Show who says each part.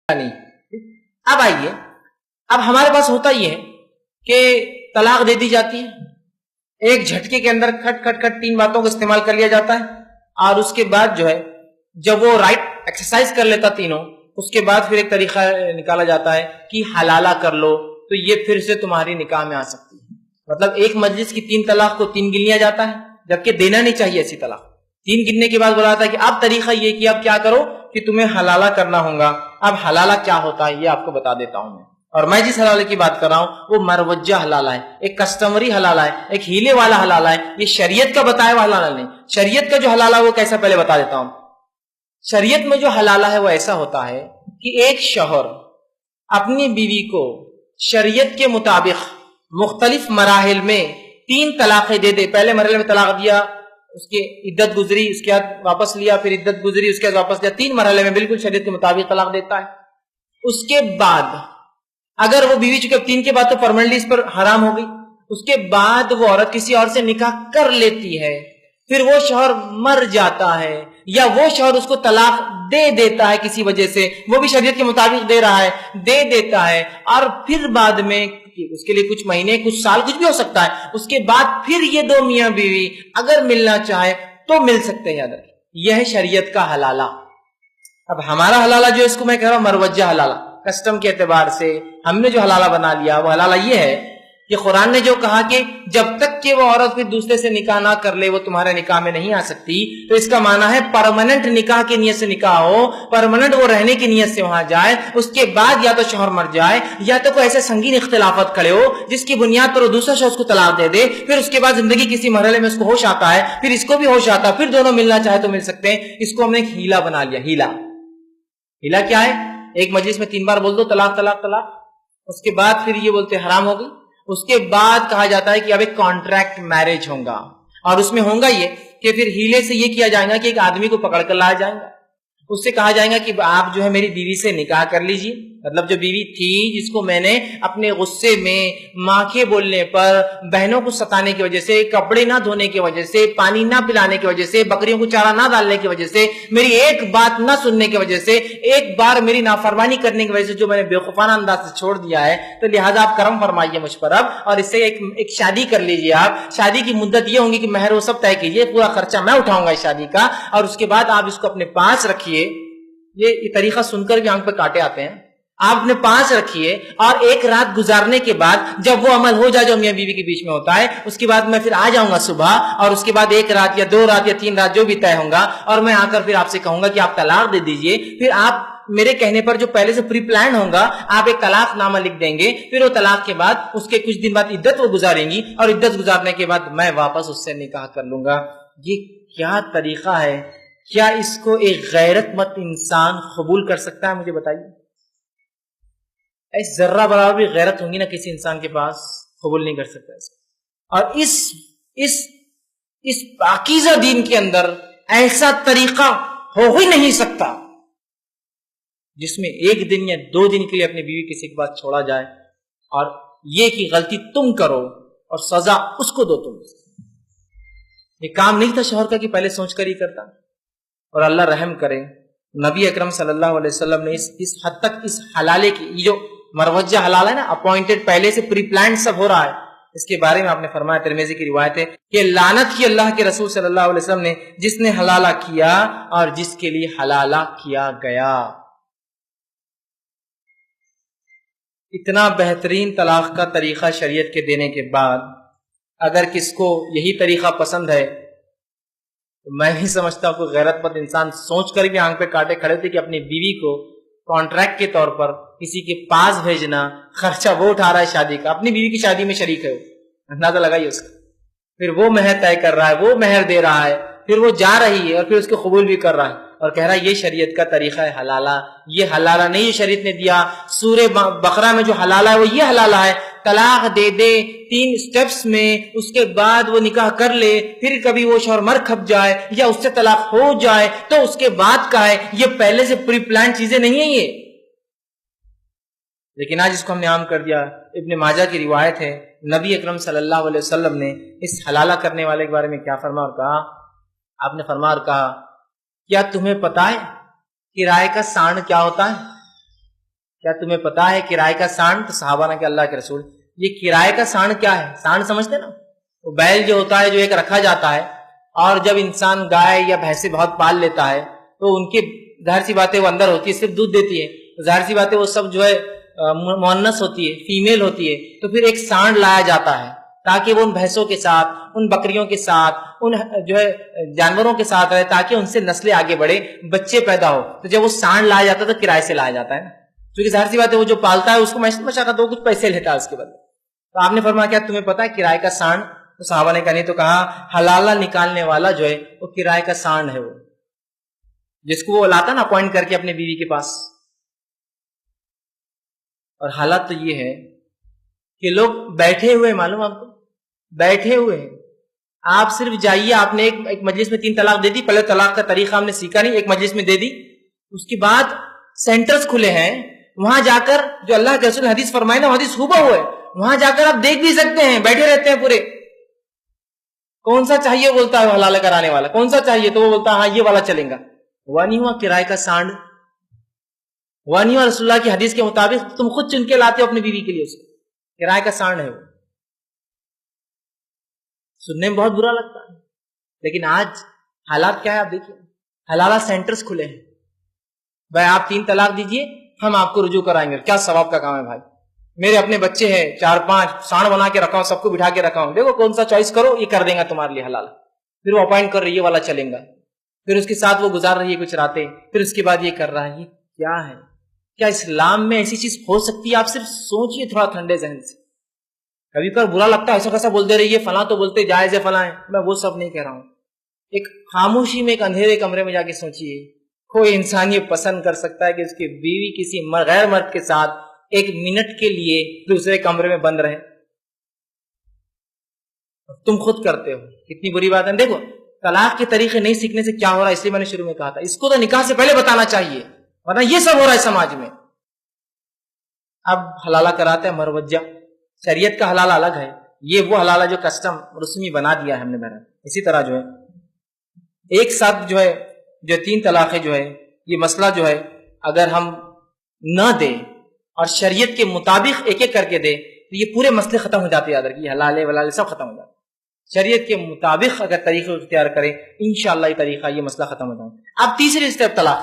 Speaker 1: نہیں. اب آئیے, اب ہمارے پاس ہوتا یہ ہے کہ طلاق دے دی جاتی ہے, ایک جھٹکے کے اندر کھٹ کھٹ کھٹ 3 باتوں کا استعمال کر لیا جاتا ہے, اور اس کے بعد جو ہے جب وہ رائٹ ایکسرسائز کر لیتا تینوں, اس کے بعد پھر ایک طریقہ نکالا جاتا ہے کہ حلالہ کر لو تو یہ پھر سے تمہاری نکاح میں آ سکتی ہے. مطلب ایک مجلس کی 3 طلاق کو 3 گن لیا جاتا ہے, جبکہ دینا نہیں چاہیے ایسی طلاق. 3 گننے کے بعد بولا جاتا ہے کہ اب طریقہ یہ کہ اب کیا کرو کہ تمہیں حلالہ کرنا ہوگا. اب حلالہ کیا ہوتا ہے یہ آپ کو بتا دیتا ہوں میں, اور میں جس حلالہ کی بات کر رہا ہوں وہ مروجہ حلالہ ہے, ایک کسٹمری حلالہ ہے, ایک ہیلے والا حلالہ ہے. یہ شریعت کا بتایا ہوا حلالہ نہیں. شریعت کا جو حلالہ وہ کیسا پہلے بتا دیتا ہوں. شریعت میں جو حلالہ ہے وہ ایسا ہوتا ہے کہ ایک شوہر اپنی بیوی کو شریعت کے مطابق مختلف مراحل میں 3 طلاقیں دے دے. پہلے مرحلے میں طلاق دیا, اس کی عدت گزری, اس کے بعد واپس لیا, پھر عدت گزری, اس کے بعد واپس لیا. 3 مرحلے میں بالکل شریعت کے مطابق طلاق دیتا ہے. اس کے بعد اگر وہ بیوی چونکہ 3 کے بعد تو پرماننٹلی اس پر حرام ہو گئی, اس کے بعد وہ عورت کسی اور سے نکاح کر لیتی ہے, پھر وہ شوہر مر جاتا ہے یا وہ شوہر اس کو طلاق دے دیتا ہے کسی وجہ سے, وہ بھی شریعت کے مطابق دے رہا ہے, دے دیتا ہے, اور پھر بعد میں اس کے لیے کچھ مہینے کچھ سال کچھ بھی ہو سکتا ہے, اس کے بعد پھر یہ 2 میاں بیوی اگر ملنا چاہے تو مل سکتے ہیں. یاد رکھیں یہ ہے شریعت کا حلالہ. اب ہمارا حلالہ جو اس کو میں کہہ رہا ہوں مروجہ حلالہ, کسٹم کے اعتبار سے ہم نے جو حلالہ بنا لیا وہ حلالہ یہ ہے کہ قرآن نے جو کہا کہ جب تک کہ وہ عورت پھر دوسرے سے نکاح نہ کر لے وہ تمہارے نکاح میں نہیں آ سکتی, تو اس کا معنی ہے پرماننٹ نکاح کی نیت سے نکاح ہو, پرماننٹ وہ رہنے کی نیت سے وہاں جائے, اس کے بعد یا تو شوہر مر جائے یا تو کوئی ایسے سنگین اختلافات کھڑے ہو جس کی بنیاد پر وہ دوسرا شخص کو طلاق دے دے, پھر اس کے بعد زندگی کسی مرحلے میں اس کو ہوش آتا ہے, پھر اس کو بھی ہوش آتا ہے, پھر دونوں ملنا چاہے تو مل سکتے ہیں. اس کو ہم نے ایک ہیلا بنا لیا. ہیلا کیا ہے؟ ایک مجلس میں 3 بار بول دو طلاق طلاق طلاق, اس کے بعد پھر یہ بولتے حرام ہو گئی. اس کے بعد کہا جاتا ہے کہ اب ایک کانٹریکٹ میرج ہوگا, اور اس میں ہوگا یہ کہ پھر ہیلے سے یہ کیا جائے گا کہ ایک آدمی کو پکڑ کر لایا جائے گا, اس سے کہا جائے گا کہ آپ جو ہے میری بیوی سے نکاح کر لیجیے. مطلب جو بیوی تھی جس کو میں نے اپنے غصے میں, ماں کے بولنے پر, بہنوں کو ستانے کی وجہ سے, کپڑے نہ دھونے کی وجہ سے, پانی نہ پلانے کی وجہ سے, بکریوں کو چارہ نہ ڈالنے کی وجہ سے, میری ایک بات نہ سننے کی وجہ سے, ایک بار میری نافرمانی کرنے کی وجہ سے جو میں نے بیوقوفانہ انداز سے چھوڑ دیا ہے, تو لہٰذا آپ کرم فرمائیے مجھ پر اب, اور اس سے ایک شادی کر لیجیے. آپ شادی کی مدت یہ ہوں گی کہ مہر وہ سب طے کیجیے, پورا خرچہ میں اٹھاؤں گا اس شادی کا, اور اس کے بعد آپ اس کو اپنے پاس رکھیے. یہ طریقہ سن کر بھی آنکھ پہ کاٹے آتے ہیں. آپ اپنے پاس رکھیے, اور ایک رات گزارنے کے بعد جب وہ عمل ہو جائے جو میاں بیوی کے بیچ میں ہوتا ہے, اس کے بعد میں پھر آ جاؤں گا صبح, اور اس کے بعد 1 رات یا 2 رات یا 3 رات جو بھی طے ہوگا, اور میں آ کر پھر آپ سے کہوں گا کہ آپ طلاق دے دیجئے. پھر آپ میرے کہنے پر جو پہلے سے پری پلان ہوگا آپ ایک طلاق نامہ لکھ دیں گے. پھر وہ طلاق کے بعد اس کے کچھ دن بعد عدت وہ گزاریں گی, اور عدت گزارنے کے بعد میں واپس اس سے نکاح کر لوں گا. یہ کیا طریقہ ہے؟ کیا اس کو ایک غیرت مند انسان قبول کر سکتا ہے؟ مجھے بتائیے. ایس ذرہ برابر بھی غیرت ہوں گی نا کسی انسان کے پاس, قبول نہیں کر سکتا اس کو. اور اس پاکیزہ دین کے اندر ایسا طریقہ ہو ہی نہیں سکتا جس میں 1 دن یا 2 دن کے لیے اپنی بیوی کسی کے پاس چھوڑا جائے, اور یہ کہ غلطی تم کرو اور سزا اس کو دو تم. یہ کام نہیں تھا شوہر کا کہ پہلے سوچ کر ہی کرتا. اور اللہ رحم کرے, نبی اکرم صلی اللہ علیہ وسلم نے اس حد تک اس حلالے کی, یہ جو مروجہ حلال ہے نا, اپوائنٹڈ پہلے سے پری پلانڈ سب ہو رہا ہے, اس کے بارے میں آپ نے فرمایا, ترمذی کی روایت ہے کہ لعنت کی اللہ کے رسول صلی اللہ علیہ وسلم نے جس نے حلالہ کیا اور جس کے لیے حلالہ کیا گیا. اتنا بہترین طلاق کا طریقہ شریعت کے دینے کے بعد اگر کس کو یہی طریقہ پسند ہے, تو میں نہیں سمجھتا کوئی غیرت مند انسان سوچ کر بھی آنکھ پہ کاٹے کھڑے تھے کہ اپنی بیوی کو کانٹریکٹ کے طور پر کسی کے پاس بھیجنا, خرچہ وہ اٹھا رہا ہے شادی کا, اپنی بیوی کی شادی میں شریک ہے, وہ اندازہ لگائیے اس کا. پھر وہ مہر طے کر رہا ہے, وہ مہر دے رہا ہے, پھر وہ جا رہی ہے اور پھر اس کو قبول بھی کر رہا ہے, اور کہہ رہا ہے یہ شریعت کا طریقہ ہے حلالہ. یہ حلالہ نہیں, یہ شریعت نے دیا. سورہ بقرہ میں جو حلالہ ہے وہ یہ حلالہ ہے, طلاق دے دے 3 سٹیپس میں, اس کے بعد وہ نکاح کر لے, پھر کبھی وہ شوہر مر کھپ جائے یا اس سے طلاق ہو جائے تو اس کے بعد کا ہے. یہ پہلے سے پری پلان چیزیں نہیں ہیں یہ. لیکن آج اس کو ہم نے عام کر دیا. ابن ماجہ کی روایت ہے, نبی اکرم صلی اللہ علیہ وسلم نے اس حلالہ کرنے والے کے بارے میں کیا فرمایا اور کہا. آپ نے فرمایا اور کہا, کیا تمہیں پتا ہے کرائے کا سانڈ کیا ہوتا ہے؟ کیا تمہیں پتا ہے کرائے کا سانڈ؟ تو صحابہ نے کہ اللہ کے رسول یہ کرائے کا سانڈ کیا ہے؟ سانڈ سمجھتے نا، وہ بیل جو ہوتا ہے جو ایک رکھا جاتا ہے، اور جب انسان گائے یا بھینسیں بہت پال لیتا ہے تو ان کی ظاہر سی باتیں وہ اندر ہوتی ہے، صرف دودھ دیتی ہے، تو ظاہر سی باتیں وہ سب جو ہے مؤنث ہوتی ہے، فیمیل ہوتی ہے، تو پھر ایک سانڈ لایا جاتا ہے تاکہ وہ ان بھینسوں کے ساتھ، ان بکریوں کے ساتھ، ان جو ہے جانوروں کے ساتھ رہے، تاکہ ان سے نسلیں آگے بڑھے، بچے پیدا ہو۔ تو جب وہ سانڈ لایا جاتا ہے تو کرائے سے لایا جاتا ہے نا، کیونکہ ظاہر سی بات ہے وہ جو پالتا ہے اس کو مشقت ہو، کچھ پیسے لیتا ہے اس کے بدلے۔ تو آپ نے فرمایا کیا تمہیں پتا ہے کرائے کا سانڈ؟ تو صحابہ نے کہا نہیں، تو کہا حلالہ نکالنے والا جو ہے وہ کرائے کا سانڈ ہے، وہ جس کو وہ لاتا نا اپوائنٹ کر کے اپنے بیوی کے پاس۔ اور حالت تو یہ ہے کہ لوگ بیٹھے ہوئے، معلوم آپ کو بیٹھے ہوئے ہیں، آپ صرف جائیے، آپ نے ایک مجلس میں 3 طلاق دے دی، پہلے طلاق کا طریقہ ہم نے سیکھا نہیں، ایک مجلس میں دے دی، اس کے بعد سینٹرز کھلے ہیں، وہاں جا کر جو اللہ کے رسول حدیث فرمائے نا، حدیث ہوا ہوا ہے، وہاں جا کر آپ دیکھ بھی سکتے ہیں، بیٹھے رہتے ہیں پورے، کون سا چاہیے بولتا ہے حلال کرانے والا، کون سا چاہیے تو وہ بولتا ہے ہاں یہ والا چلیں گا۔ ہوا نہیں ہوا کرائے کا سانڈ، ہوا نہیں ہوا رسول اللہ کی حدیث کے مطابق تم خود چن کے لاتے ہو اپنی بیوی کے لیے، اس کو کرائے کا سانڈ ہے وہ۔ سننے میں بہت برا لگتا ہے، لیکن آج حالات کیا ہے آپ دیکھیے، حلالہ سینٹرز کھلے ہیں، بھائی آپ 3 طلاق دیجئے، ہم آپ کو رجوع کرائیں گے۔ کیا ثواب کا کام ہے بھائی، میرے اپنے بچے ہیں 4-5 سانڈ بنا کے رکھا ہوں، سب کو بٹھا کے رکھا ہوں، دیکھو کون سا چوائس کرو، یہ کر دیں گا تمہارے لیے حلال، پھر وہ اپوائنٹ کر رہی ہے والا چلیں گا، پھر اس کے ساتھ وہ گزار رہی ہے کچھ راتیں، پھر اس کے بعد یہ کر رہا ہے، یہ کیا ہے؟ کیا اسلام میں ایسی چیز ہو سکتی ہے؟ آپ صرف سوچئے تھوڑا ٹھنڈے ذہن سے، کبھی کبھی برا لگتا ہے ایسا کیسا بولتے رہیے، فلاں تو بولتے جائز ہے، فلاں ہے، میں وہ سب نہیں کہہ رہا ہوں، ایک خاموشی میں ایک اندھیرے کمرے میں جا کے سوچئے، کوئی انسان یہ پسند کر سکتا ہے کہ اس کی بیوی کسی غیر مرد کے ساتھ 1 منٹ کے لیے دوسرے کمرے میں بند رہے؟ تم خود کرتے ہو، کتنی بری بات ہے۔ دیکھو طلاق کے طریقے نہیں سیکھنے سے کیا ہو رہا ہے، اس لیے میں نے شروع میں کہا تھا اس کو تو نکاح سے پہلے بتانا چاہیے، ورنہ یہ سب ہو رہا ہے سماج میں۔ اب حلالہ کراتے ہیں مروجہ، شریعت کا حلالہ الگ ہے، یہ وہ حلالہ جو کسٹم رسمی بنا دیا ہے ہم نے بہرحال۔ اسی طرح جو ہے ایک ساتھ جو ہے جو 3 طلاقیں جو ہے، یہ مسئلہ جو ہے اگر ہم نہ دیں اور شریعت کے مطابق ایک ایک کر کے دیں تو یہ پورے مسئلے ختم ہو جاتے ہیں، یاد رکھیے حلالے ولالے سب ختم ہو جاتے ہیں۔ شریعت کے مطابق اگر طریقے اختیار کریں انشاءاللہ یہ طریقہ، یہ مسئلہ ختم ہو جائے۔ اب تیسری اسٹیپ طلاق،